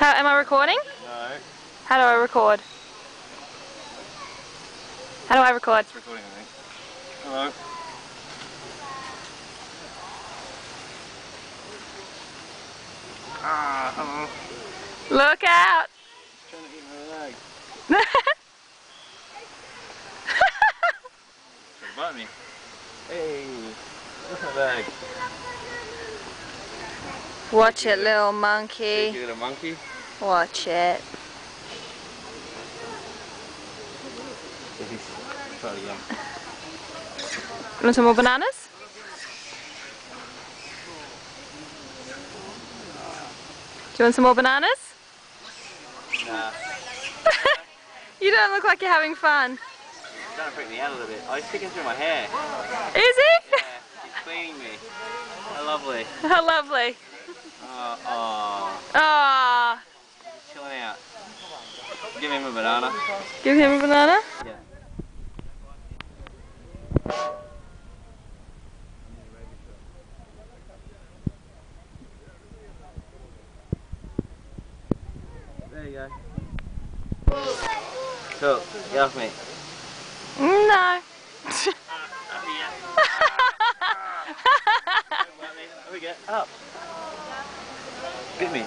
How am I recording? No. How do I record? How do I record? It's recording, I think. Hello. Ah, hello. Look out! He's trying to eat my leg. Trying to bite me. Hey, look at my leg. Watch it, little monkey. Cheeky little monkey. Watch it. Try it again. Want some more bananas? Do you want some more bananas? Nah. You don't look like you're having fun. It's trying to freak me out a little bit. Oh, he's sticking through my hair. Is he? Yeah, he's cleaning me. How lovely. How lovely. Oh, Ah. he's chilling out. Give him a banana. Give him a banana? Yeah. There you go. Cool. Get off me. No. There we go. Up. Bit me.